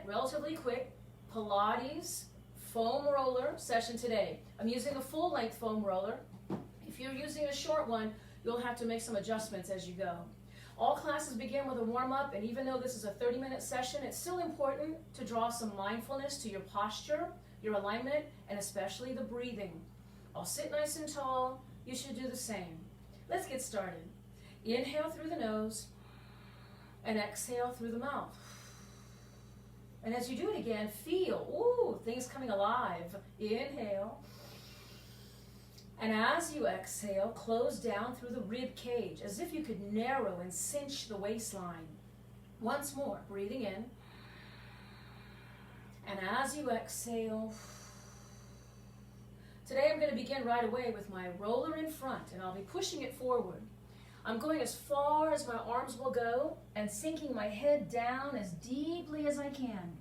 relatively quick Pilates foam roller session today. I'm using a full-length foam roller. If you're using a short one, you'll have to make some adjustments as you go. All classes begin with a warm-up, and even though this is a 30-minute session, it's still important to draw some mindfulness to your posture, your alignment, and especially the breathing. I'll sit nice and tall. You should do the same. Let's get started. Inhale through the nose and exhale through the mouth. And as you do it again, feel, things coming alive. Inhale. And as you exhale, close down through the rib cage as if you could narrow and cinch the waistline. Once more, breathing in. And as you exhale, today I'm going to begin right away with my roller in front, and I'll be pushing it forward. I'm going as far as my arms will go and sinking my head down as deeply as I can.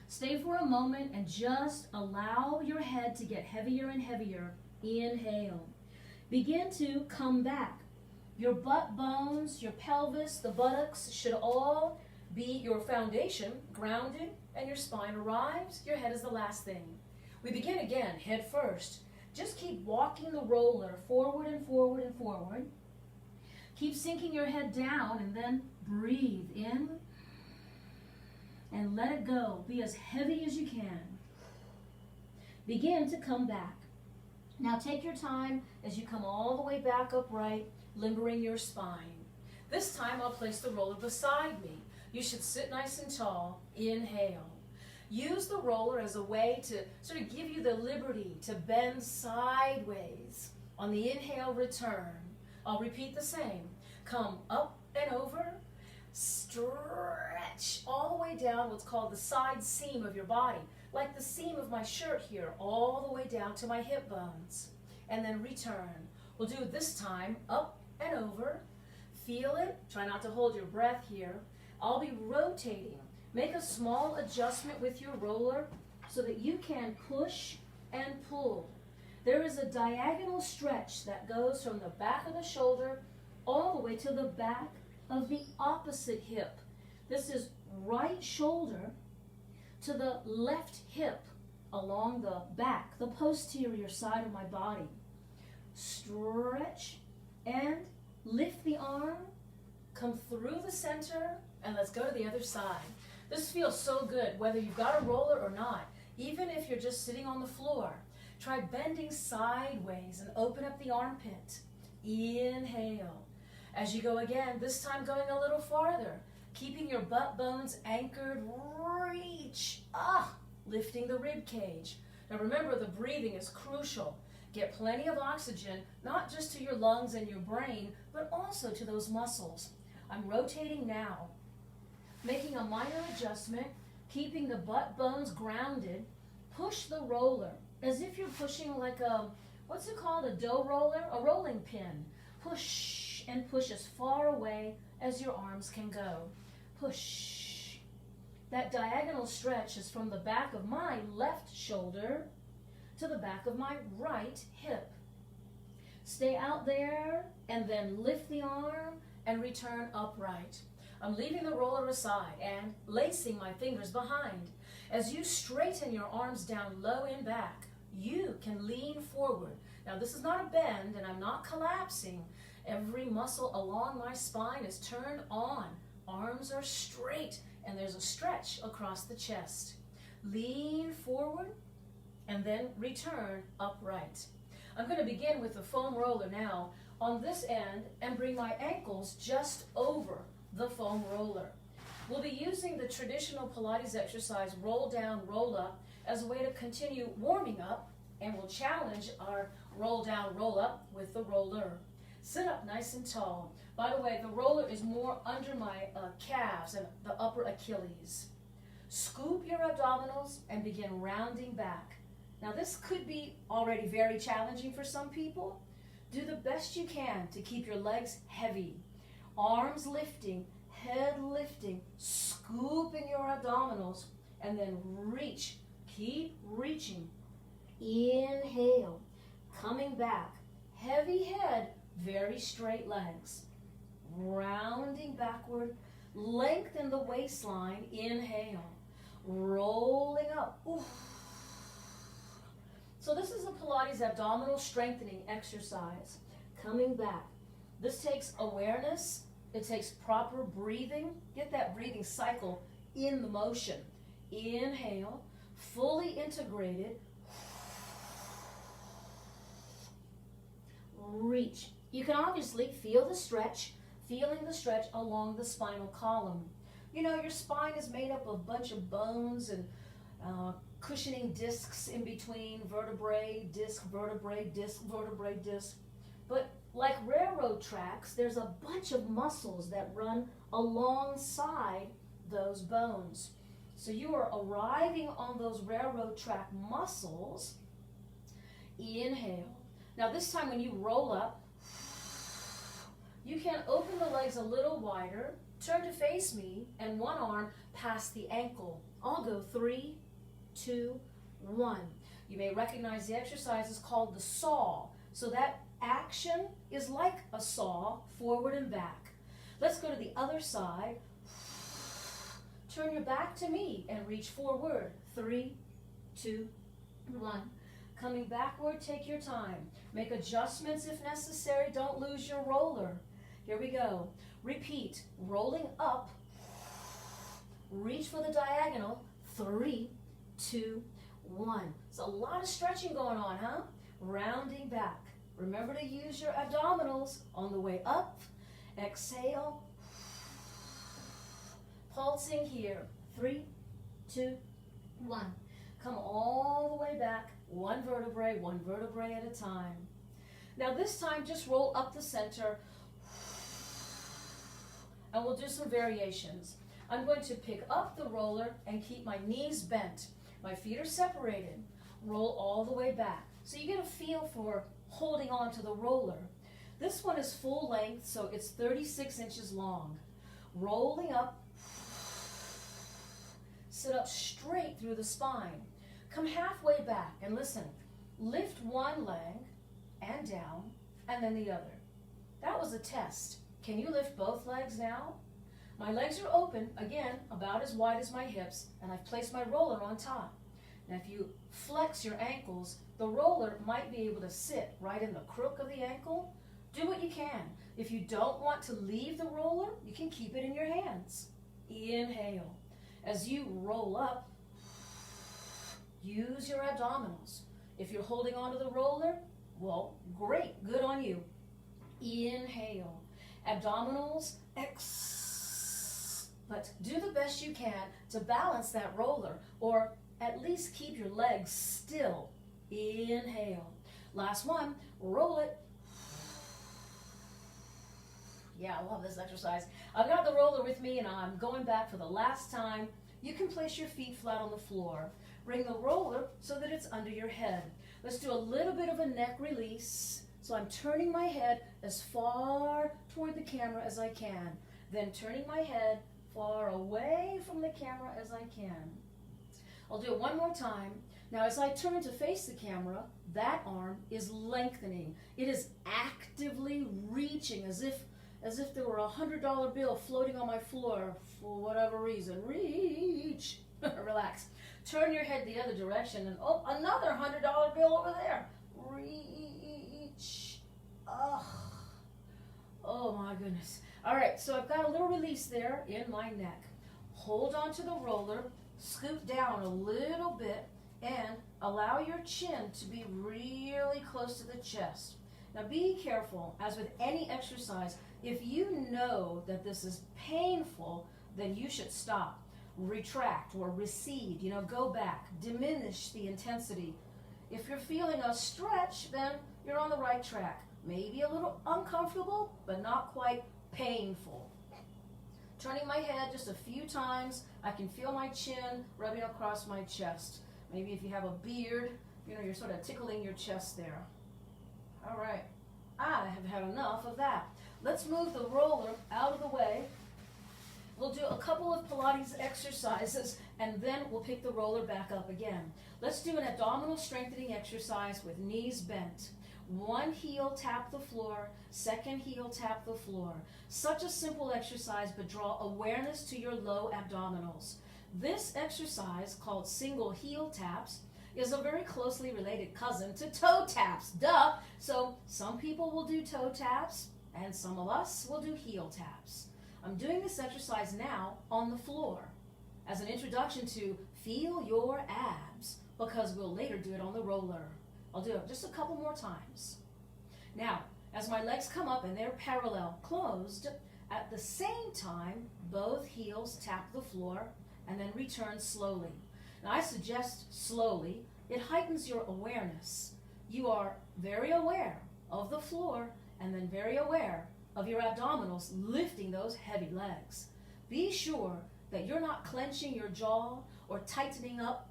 Stay for a moment and just allow your head to get heavier and heavier. Inhale. Begin to come back. Your butt bones, your pelvis, the buttocks should all be your foundation, grounded, and your spine arrives. Your head is the last thing. We begin again, head first. Just keep walking the roller forward and forward and forward. Keep sinking your head down and then breathe in and let it go. Be as heavy as you can. Begin to come back. Now take your time as you come all the way back upright, limbering your spine. This time I'll place the roller beside me. You should sit nice and tall. Inhale. Use the roller as a way to sort of give you the liberty to bend sideways. On the inhale, return. I'll repeat the same. Come up and over. Stretch all the way down what's called the side seam of your body, like the seam of my shirt here, all the way down to my hip bones. And then return. We'll do it this time up and over. Feel it. Try not to hold your breath here. I'll be rotating. Make a small adjustment with your roller so that you can push and pull. There is a diagonal stretch that goes from the back of the shoulder all the way to the back of the opposite hip. This is right shoulder to the left hip along the back, the posterior side of my body. Stretch and lift the arm, come through the center, and let's go to the other side. This feels so good, whether you've got a roller or not. Even if you're just sitting on the floor, try bending sideways and open up the armpit. Inhale. As you go again, this time going a little farther, keeping your butt bones anchored, reach. Lifting the rib cage. Now remember, the breathing is crucial. Get plenty of oxygen, not just to your lungs and your brain, but also to those muscles. I'm rotating now. Making a minor adjustment, keeping the butt bones grounded. Push the roller as if you're pushing like a, what's it called, a dough roller? A rolling pin. Push and push as far away as your arms can go. Push. That diagonal stretch is from the back of my left shoulder to the back of my right hip. Stay out there and then lift the arm and return upright. I'm leaving the roller aside and lacing my fingers behind. As you straighten your arms down low and back, you can lean forward. Now this is not a bend and I'm not collapsing. Every muscle along my spine is turned on. Arms are straight and there's a stretch across the chest. Lean forward and then return upright. I'm going to begin with the foam roller now on this end and bring my ankles just over the foam roller. We'll be using the traditional Pilates exercise, roll down, roll up, as a way to continue warming up, and we'll challenge our roll down, roll up with the roller. Sit up nice and tall. By the way, the roller is more under my calves and the upper Achilles. Scoop your abdominals and begin rounding back. Now this could be already very challenging for some people. Do the best you can to keep your legs heavy. Arms lifting, head lifting, scooping your abdominals, and then reach. Keep reaching. Inhale, coming back. Heavy head, very straight legs. Rounding backward, lengthen the waistline. Inhale. rolling up. Ooh. So this is a Pilates abdominal strengthening exercise. Coming back. This takes awareness. It takes proper breathing. Get that breathing cycle in the motion. Inhale, fully integrated. Reach. You can obviously feel the stretch, feeling the stretch along the spinal column. You know, your spine is made up of a bunch of bones and cushioning discs in between, vertebrae, disc, vertebrae, disc, vertebrae, disc. But like railroad tracks, there's a bunch of muscles that run alongside those bones. So you are arriving on those railroad track muscles. Inhale. Now this time when you roll up, you can open the legs a little wider, turn to face me, and one arm past the ankle. I'll go 3, 2, 1. You may recognize the exercise is called the saw. So that action is like a saw, forward and back. Let's go to the other side. Turn your back to me and reach forward. 3, 2, 1. Coming backward, take your time. Make adjustments if necessary. Don't lose your roller. Here we go. Repeat. Rolling up. Reach for the diagonal. 3, 2, 1. It's a lot of stretching going on, huh? Rounding back. Remember to use your abdominals on the way up. Exhale. Pulsing here. 3, 2, 1. Come all the way back. One vertebrae at a time. Now this time just roll up the center and we'll do some variations. I'm going to pick up the roller and keep my knees bent. My feet are separated. Roll all the way back. So you get a feel for holding on to the roller. This one is full length, so it's 36 inches long. Rolling up. Sit up straight through the spine. Come halfway back and listen. Lift one leg and down and then the other. That was a test. Can you lift both legs now? My legs are open, again, about as wide as my hips, and I've placed my roller on top. Now if you flex your ankles, the roller might be able to sit right in the crook of the ankle. Do what you can. If you don't want to leave the roller, you can keep it in your hands. Inhale. As you roll up, use your abdominals. If you're holding onto the roller, well, great, good on you. Inhale. Abdominals, but do the best you can to balance that roller, or at least keep your legs still. Inhale. Last one, roll it. Yeah, I love this exercise. I've got the roller with me and I'm going back for the last time. You can place your feet flat on the floor. Bring the roller so that it's under your head. Let's do a little bit of a neck release. So I'm turning my head as far toward the camera as I can. Then turning my head far away from the camera as I can. I'll do it one more time. Now as I turn to face the camera, that arm is lengthening. It is actively reaching as if there were a $100 bill floating on my floor for whatever reason. Reach. Relax. Turn your head the other direction and oh, another $100 bill over there. Reach. Oh my goodness. All right, so I've got a little release there in my neck. Hold on to the roller, scoot down a little bit, and allow your chin to be really close to the chest. Now be careful, as with any exercise, if you know that this is painful, then you should stop, retract, or recede, go back, diminish the intensity. If you're feeling a stretch, then you're on the right track. Maybe a little uncomfortable, but not quite painful. Turning my head just a few times, I can feel my chin rubbing across my chest. Maybe if you have a beard, you're sort of tickling your chest there. All right, I have had enough of that. Let's move the roller out of the way. We'll do a couple of Pilates exercises and then we'll pick the roller back up again. Let's do an abdominal strengthening exercise with knees bent. One heel tap the floor, second heel tap the floor. Such a simple exercise, but draw awareness to your low abdominals. This exercise, called single heel taps, is a very closely related cousin to toe taps. Duh! So some people will do toe taps, and some of us will do heel taps. I'm doing this exercise now on the floor as an introduction to feel your abs, because we'll later do it on the roller. I'll do it just a couple more times. Now, as my legs come up and they're parallel closed, at the same time, both heels tap the floor and then return slowly. Now, I suggest slowly. It heightens your awareness. You are very aware of the floor and then very aware of your abdominals lifting those heavy legs. Be sure that you're not clenching your jaw or tightening up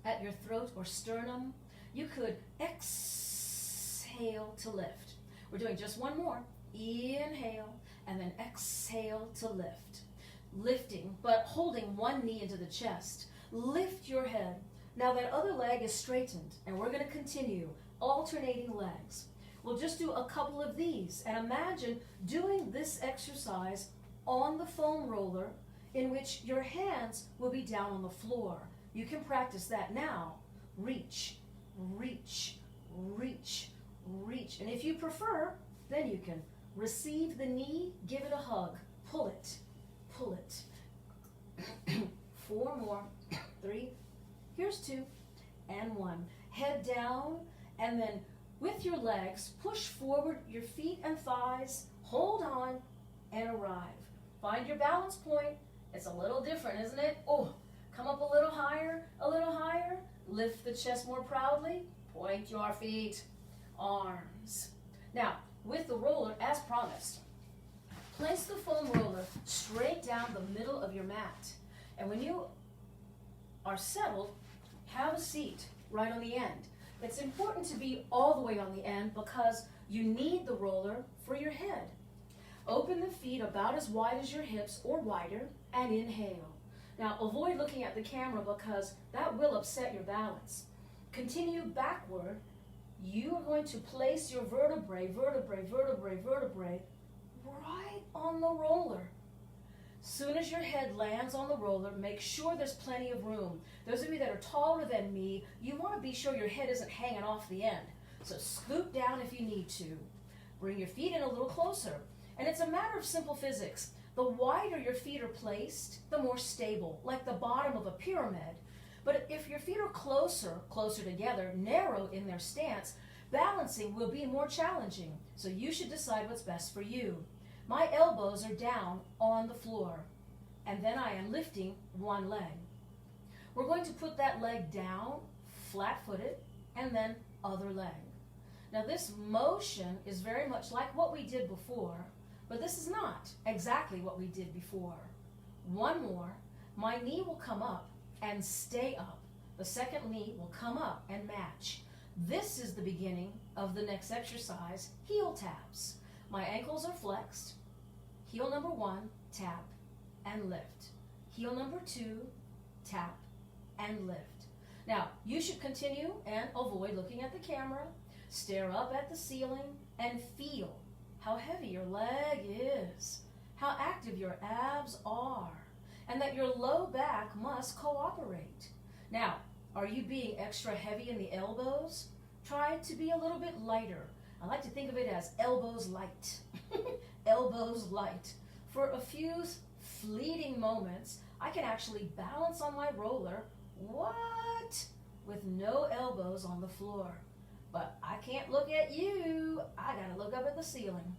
at your throat or sternum. You could exhale to lift. We're doing just one more. Inhale and then exhale to lift. Lifting, but holding one knee into the chest. Lift your head. Now that other leg is straightened, and we're going to continue alternating legs. We'll just do a couple of these, and imagine doing this exercise on the foam roller, in which your hands will be down on the floor. You can practice that now. Reach, reach, reach, reach. And if you prefer, then you can receive the knee, give it a hug, pull it, pull it. 4 more, 3, here's 2, and 1. Head down, and then with your legs, push forward your feet and thighs, hold on, and arrive. Find your balance point. It's a little different, isn't it? Oh, come up a little higher, lift the chest more proudly, point your feet, arms. Now, with the roller, as promised, place the foam roller straight down the middle of your mat. And when you are settled, have a seat right on the end. It's important to be all the way on the end because you need the roller for your head. Open the feet about as wide as your hips or wider and inhale. Now avoid looking at the camera because that will upset your balance. Continue backward. You are going to place your vertebrae right on the roller. Soon as your head lands on the roller, make sure there's plenty of room. Those of you that are taller than me, you want to be sure your head isn't hanging off the end. So scoot down if you need to. Bring your feet in a little closer. And it's a matter of simple physics. The wider your feet are placed, the more stable, like the bottom of a pyramid. But if your feet are closer together, narrow in their stance, balancing will be more challenging. So you should decide what's best for you. My elbows are down on the floor, and then I am lifting one leg. We're going to put that leg down, flat-footed, and then other leg. Now this motion is very much like what we did before, but this is not exactly what we did before. One more, my knee will come up and stay up. The second knee will come up and match. This is the beginning of the next exercise, heel taps. My ankles are flexed. Heel number 1, tap and lift. Heel number 2, tap and lift. Now, you should continue and avoid looking at the camera. Stare up at the ceiling and feel how heavy your leg is, how active your abs are, and that your low back must cooperate. Now, are you being extra heavy in the elbows? Try to be a little bit lighter. I like to think of it as elbows light. Elbows light. For a few fleeting moments, I can actually balance on my roller, with no elbows on the floor. But I can't look at you. I gotta look up at the ceiling.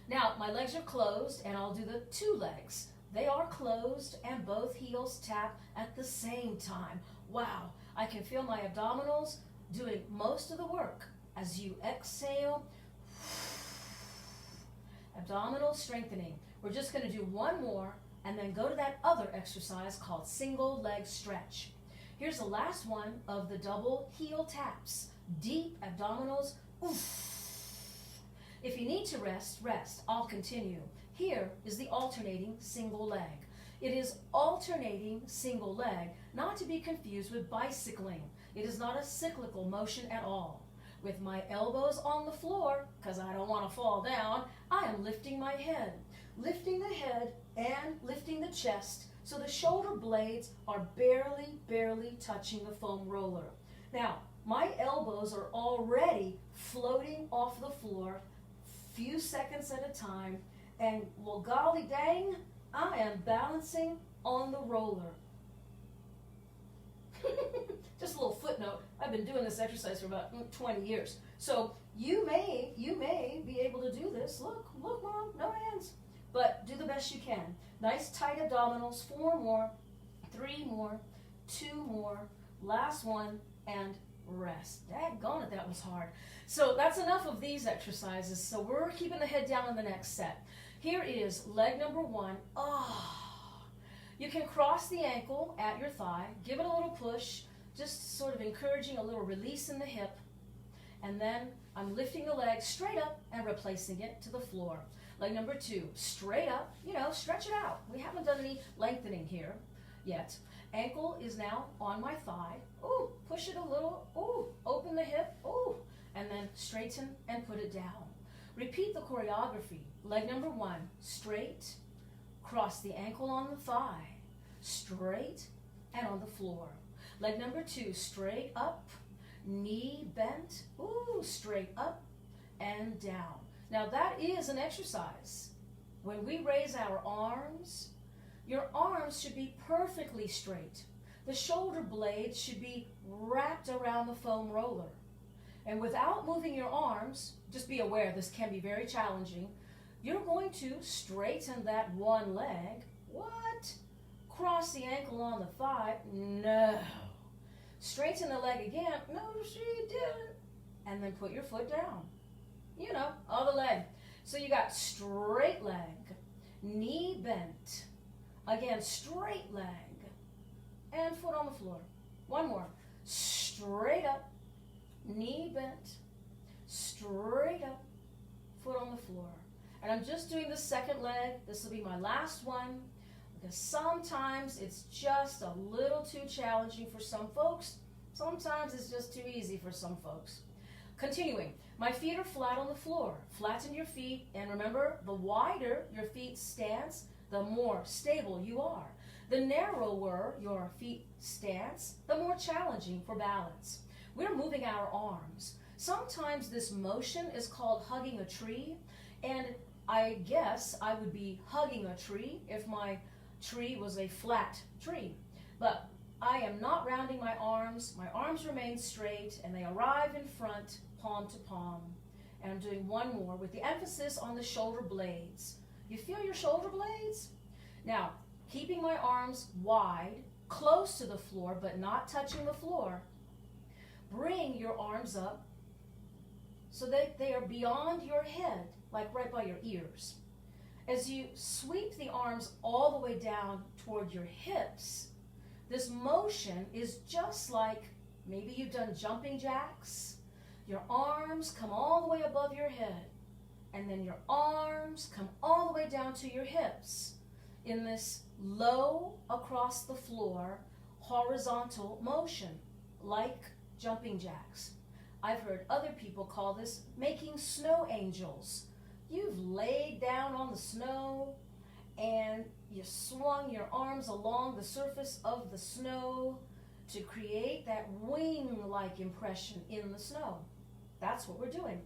Now, my legs are closed, and I'll do the 2 legs. They are closed, and both heels tap at the same time. Wow, I can feel my abdominals doing most of the work. As you exhale, abdominal strengthening. We're just going to do one more and then go to that other exercise called single leg stretch. Here's the last one of the double heel taps. Deep abdominals. Oof. If you need to rest, rest. I'll continue. Here is the alternating single leg. It is alternating single leg, not to be confused with bicycling. It is not a cyclical motion at all. With my elbows on the floor, because I don't want to fall down, I am lifting my head. Lifting the head and lifting the chest So the shoulder blades are barely touching the foam roller. Now, my elbows are already floating off the floor, few seconds at a time, and well, golly dang, I am balancing on the roller. Just a little footnote, I've been doing this exercise for about 20 years. So you may be able to do this. Look, Mom, no hands. But do the best you can. Nice tight abdominals, 4 more, 3 more, 2 more, last one, and rest. Daggone it, that was hard. So that's enough of these exercises. So we're keeping the head down in the next set. Here is leg number 1. You can cross the ankle at your thigh, give it a little push, just sort of encouraging a little release in the hip, and then I'm lifting the leg straight up and replacing it to the floor. Leg number 2, straight up, stretch it out. We haven't done any lengthening here yet. Ankle is now on my thigh. Ooh, push it a little. Ooh, open the hip. Ooh, and then straighten and put it down. Repeat the choreography. Leg number 1, straight, cross the ankle on the thigh, straight and on the floor. Leg number 2, straight up, knee bent, ooh, straight up and down. Now that is an exercise. When we raise our arms, your arms should be perfectly straight. The shoulder blades should be wrapped around the foam roller. And without moving your arms, just be aware this can be very challenging, you're going to straighten that one leg. What? Cross the ankle on the thigh? No. Straighten the leg again? No, she didn't. And then put your foot down. Other leg. So you got straight leg, knee bent, again straight leg, and foot on the floor. One more. Straight up, knee bent, straight up, foot on the floor. And I'm just doing the second leg. This will be my last one, because sometimes it's just a little too challenging for some folks. Sometimes it's just too easy for some folks. Continuing, my feet are flat on the floor. Flatten your feet, and remember, the wider your feet stance, the more stable you are. The narrower your feet stance, the more challenging for balance. We're moving our arms. Sometimes this motion is called hugging a tree, and I guess I would be hugging a tree if my tree was a flat tree. But I am not rounding my arms. My arms remain straight, and they arrive in front, palm to palm. And I'm doing one more with the emphasis on the shoulder blades. You feel your shoulder blades? Now, keeping my arms wide, close to the floor, but not touching the floor. Bring your arms up so that they are beyond your head, like right by your ears. As you sweep the arms all the way down toward your hips, this motion is just like maybe you've done jumping jacks. Your arms come all the way above your head, and then your arms come all the way down to your hips in this low across the floor horizontal motion, like jumping jacks. I've heard other people call this making snow angels. You've laid down on the snow and you swung your arms along the surface of the snow to create that wing-like impression in the snow. That's what we're doing.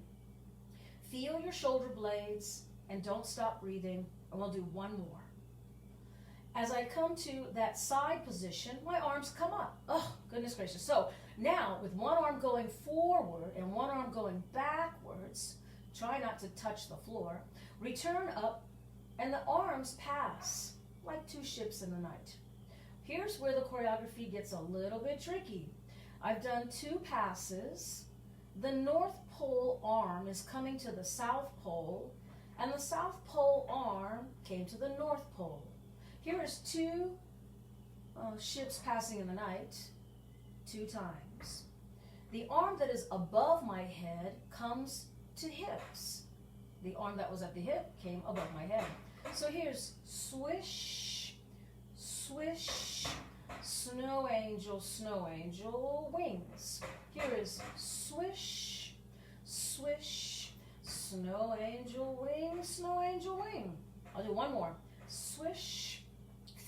Feel your shoulder blades and don't stop breathing, and we'll do one more. As I come to that side position, my arms come up. Oh, goodness gracious. So now, with one arm going forward and one arm going backwards, try not to touch the floor, return up, and the arms pass like two ships in the night. Here's where the choreography gets a little bit tricky. I've done 2 passes. The North Pole arm is coming to the South Pole, and the South Pole arm came to the North Pole. Here is 2 ships passing in the night, 2 times. The arm that is above my head comes to hips. The arm that was at the hip came above my head. So here's swish, swish, snow angel, wings. Here is swish, swish, snow angel, wing. I'll do one more. Swish.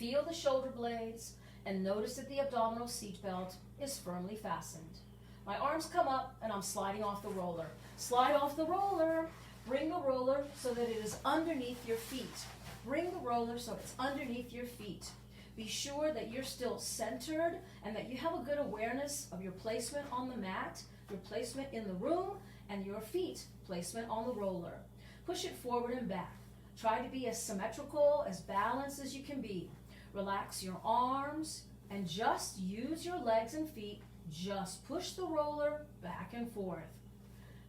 Feel the shoulder blades and notice that the abdominal seat belt is firmly fastened. My arms come up and I'm sliding off the roller. Slide off the roller. Bring the roller so that it is underneath your feet. Bring the roller so it's underneath your feet. Be sure that you're still centered and that you have a good awareness of your placement on the mat, your placement in the room, and your feet placement on the roller. Push it forward and back. Try to be as symmetrical, as balanced as you can be. Relax your arms and just use your legs and feet. Just push the roller back and forth.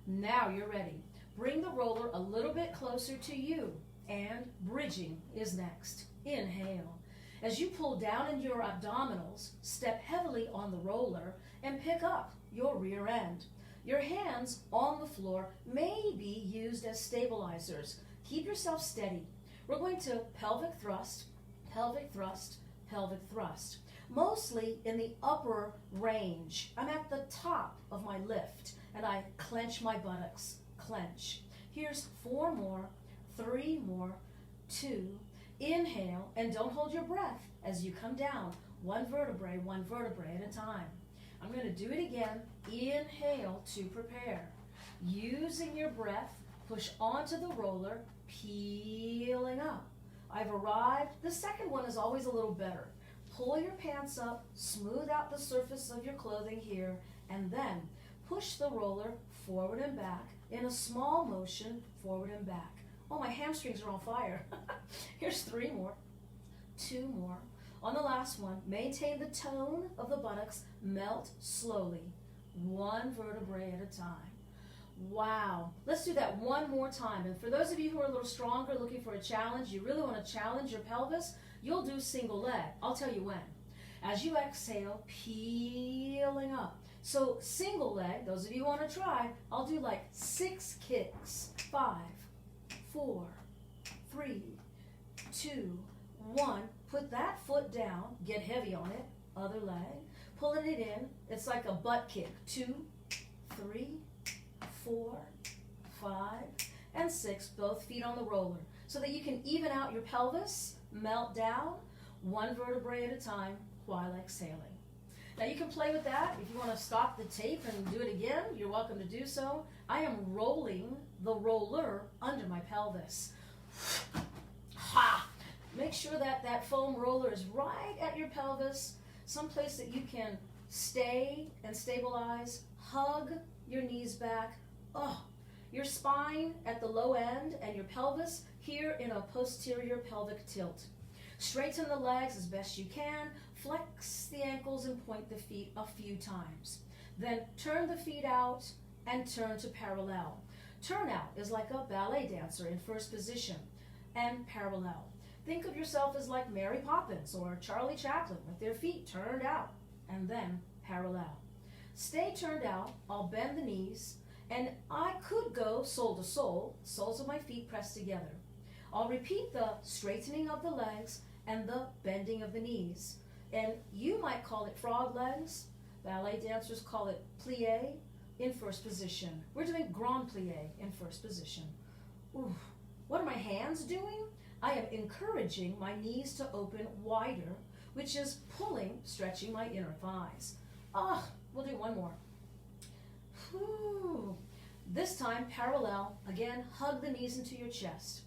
Now you're ready. Bring the roller a little bit closer to you, and bridging is next. Inhale. As you pull down in your abdominals, step heavily on the roller and pick up your rear end. Your hands on the floor may be used as stabilizers. Keep yourself steady. We're going to pelvic thrust, pelvic thrust, pelvic thrust. Mostly in the upper range. I'm at the top of my lift and I clench my buttocks. Clench. Here's 4 more, 3 more, 2. Inhale and don't hold your breath as you come down. One vertebrae at a time. I'm going to do it again. Inhale to prepare. Using your breath, push onto the roller, peeling up. I've arrived. The second one is always a little better. Pull your pants up, smooth out the surface of your clothing here, and then push the roller forward and back in a small motion, forward and back. Oh, my hamstrings are on fire. Here's 3 more, 2 more. On the last one, maintain the tone of the buttocks, melt slowly, 1 vertebrae at a time. Wow. Let's do that one more time. And for those of you who are a little stronger, looking for a challenge, you really want to challenge your pelvis, you'll do single leg. I'll tell you when. As you exhale, peeling up. So single leg, those of you who want to try, I'll do like 6 kicks. 5, 4, 3, 2, 1. Put that foot down, get heavy on it, other leg. Pulling it in, it's like a butt kick. 2, 3, 4, 5, and 6, both feet on the roller. So that you can even out your pelvis, melt down, 1 vertebrae at a time while exhaling. Now you can play with that. If you want to stop the tape and do it again, you're welcome to do so. I am rolling the roller under my pelvis. Ha! Make sure that that foam roller is right at your pelvis, someplace that you can stay and stabilize. Hug your knees back. Oh, your spine at the low end and your pelvis here in a posterior pelvic tilt. Straighten the legs as best you can. Flex the ankles and point the feet a few times. Then turn the feet out and turn to parallel. Turn out is like a ballet dancer in first position and parallel. Think of yourself as like Mary Poppins or Charlie Chaplin with their feet turned out and then parallel. Stay turned out. I'll bend the knees and I could go sole to sole, soles of my feet pressed together. I'll repeat the straightening of the legs and the bending of the knees. And you might call it frog legs. Ballet dancers call it plie in first position. We're doing grand plie in first position. Ooh. What are my hands doing? I am encouraging my knees to open wider, which is pulling, stretching my inner thighs. We'll do 1 more. Whew. This time parallel. Again, hug the knees into your chest.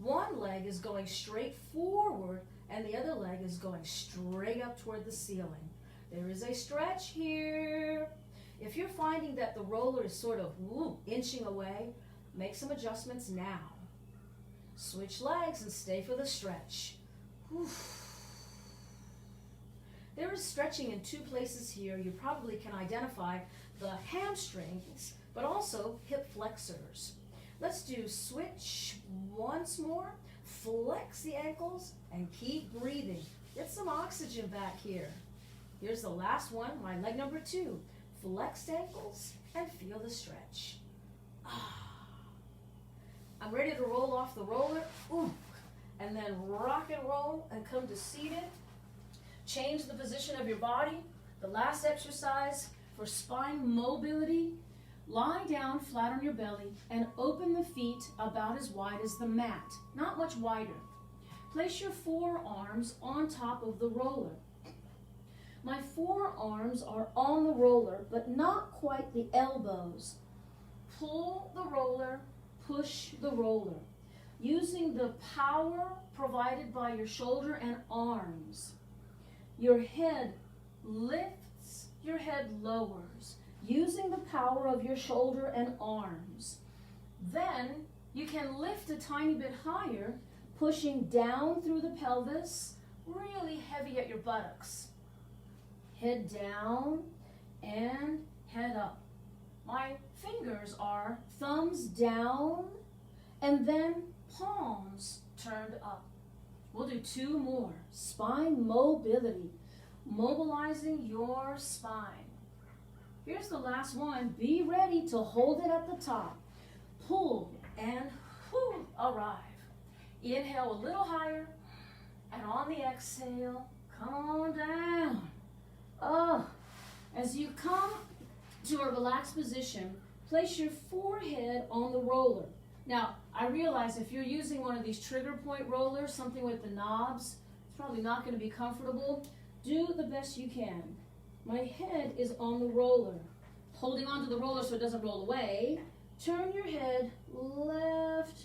One leg is going straight forward and the other leg is going straight up toward the ceiling. There is a stretch here. If you're finding that the roller is sort of inching away, make some adjustments now. Switch legs and stay for the stretch. Whew. There is stretching in 2 places here. You probably can identify the hamstrings, but also hip flexors. Let's do switch once more. Flex the ankles and keep breathing. Get some oxygen back here. Here's the last one, my leg number 2. Flexed ankles and feel the stretch. I'm ready to roll off the roller. And then rock and roll and come to seated. Change the position of your body. The last exercise for spine mobility. Lie down flat on your belly and open the feet about as wide as the mat, not much wider. place your forearms on top of the roller. My forearms are on the roller, but not quite the elbows. Pull the roller, push the roller, using the power provided by your shoulder and arms. Your head lifts, your head lowers, using the power of your shoulder and arms. Then you can lift a tiny bit higher, pushing down through the pelvis, really heavy at your buttocks. Head down and head up. My fingers are thumbs down and then palms turned up. We'll do 2 more. Spine mobility, mobilizing your spine. Here's the last one. Be ready to hold it at the top. Pull and arrive. Inhale a little higher, and on the exhale, come on down. As you come to a relaxed position, place your forehead on the roller. Now, I realize if you're using one of these trigger point rollers, something with the knobs, it's probably not going to be comfortable. Do the best you can. My head is on the roller. Holding onto the roller so it doesn't roll away. Turn your head left.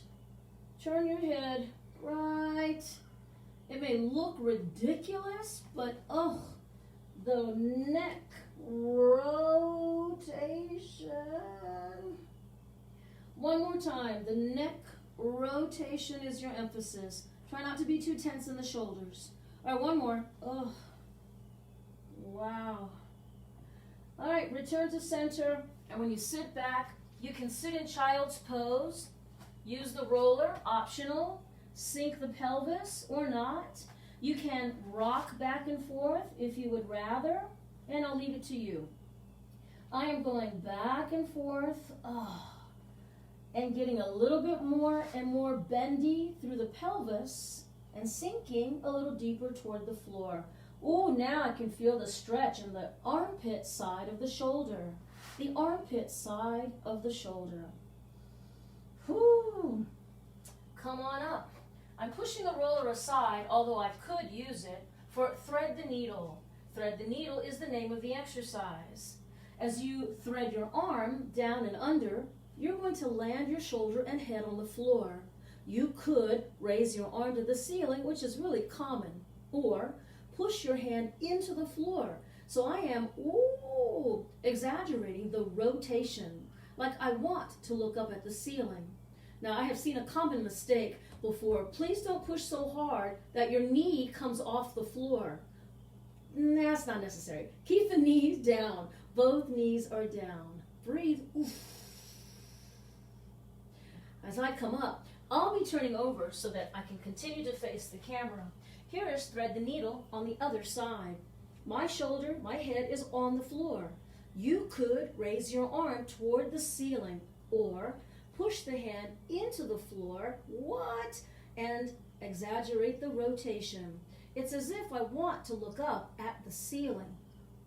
Turn your head right. It may look ridiculous, but the neck rotation. One more time. The neck rotation is your emphasis. Try not to be too tense in the shoulders. All right, one more. Wow. All right, return to center. And when you sit back, you can sit in child's pose. Use the roller, optional. Sink the pelvis or not. You can rock back and forth if you would rather, and I'll leave it to you. I am going back and forth and getting a little bit more and more bendy through the pelvis and sinking a little deeper toward the floor. Oh, now I can feel the stretch in the armpit side of the shoulder. The armpit side of the shoulder. Whew. Come on up. I'm pushing the roller aside, although I could use it, for thread the needle. Thread the needle is the name of the exercise. As you thread your arm down and under, you're going to land your shoulder and head on the floor. You could raise your arm to the ceiling, which is really common, or push your hand into the floor. So I am exaggerating the rotation, like I want to look up at the ceiling. Now, I have seen a common mistake before. Please don't push so hard that your knee comes off the floor. That's not necessary. Keep the knees down. Both knees are down. Breathe. Oof. As I come up, I'll be turning over so that I can continue to face the camera. Here is thread the needle on the other side. My shoulder, my head is on the floor. You could raise your arm toward the ceiling or push the hand into the floor, and exaggerate the rotation. It's as if I want to look up at the ceiling.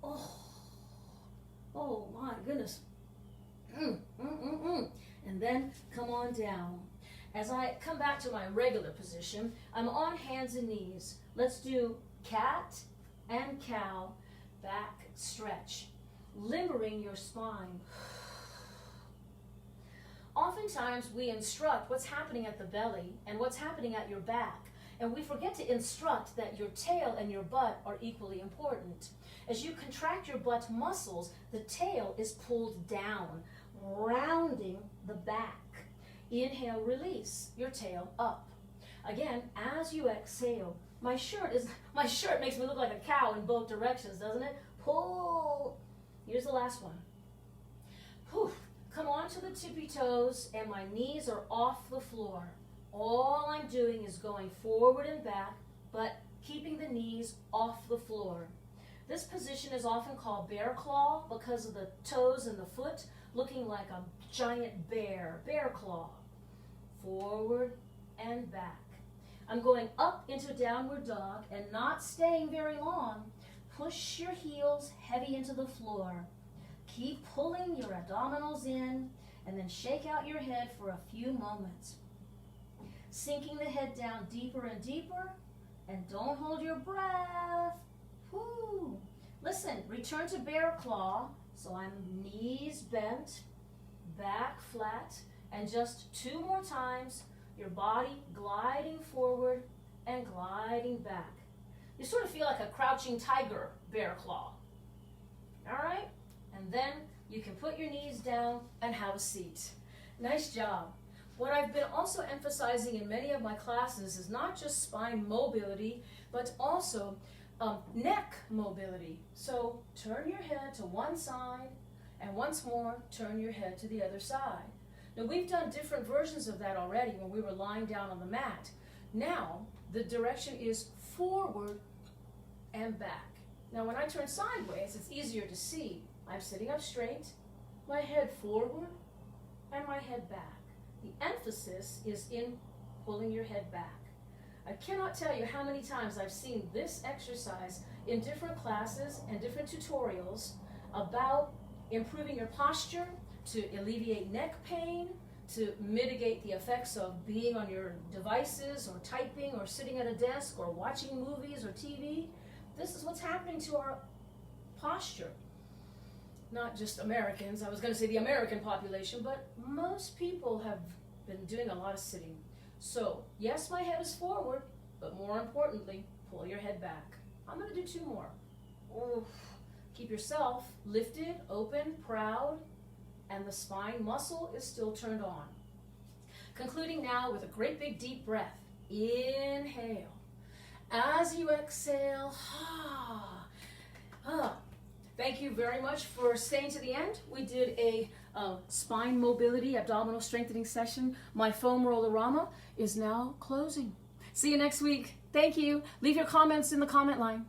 Oh my goodness. And then come on down. As I come back to my regular position, I'm on hands and knees. Let's do cat and cow, back stretch, limbering your spine. Oftentimes we instruct what's happening at the belly and what's happening at your back, and we forget to instruct that your tail and your butt are equally important. As you contract your butt muscles, the tail is pulled down, rounding the back. Inhale, release your tail up. Again, as you exhale, my shirt makes me look like a cow in both directions, doesn't it? Pull. Here's the last one. Poof. Come on to the tippy toes, and my knees are off the floor. All I'm doing is going forward and back, but keeping the knees off the floor. This position is often called bear claw because of the toes and the foot looking like a giant bear claw. Forward and back. I'm going up into downward dog and not staying very long. Push your heels heavy into the floor. Keep pulling your abdominals in and then shake out your head for a few moments. sinking the head down deeper and deeper, and don't hold your breath. Whoo. Listen, return to bear claw, so I'm knees bent, back flat, and just 2 more times, your body gliding forward and gliding back. You sort of feel like a crouching tiger bear claw. All right? And then you can put your knees down and have a seat. Nice job. What I've been also emphasizing in many of my classes is not just spine mobility, but also neck mobility. So turn your head to one side, and once more, turn your head to the other side. Now, we've done different versions of that already when we were lying down on the mat. Now, the direction is forward and back. Now, when I turn sideways, it's easier to see. I'm sitting up straight, my head forward, and my head back. The emphasis is in pulling your head back. I cannot tell you how many times I've seen this exercise in different classes and different tutorials about improving your posture, to alleviate neck pain, to mitigate the effects of being on your devices or typing or sitting at a desk or watching movies or TV. This is what's happening to our posture. Not just Americans, I was going to say the American population, but most people have been doing a lot of sitting. So, yes, my head is forward, but more importantly, pull your head back. I'm going to do 2 more. Oof. Keep yourself lifted, open, proud, and the spine muscle is still turned on. Concluding now with a great big deep breath. Inhale. As you exhale, Thank you very much for staying to the end. We did a spine mobility, abdominal strengthening session. My foam Rollerama is now closing. See you next week. Thank you. Leave your comments in the comment line.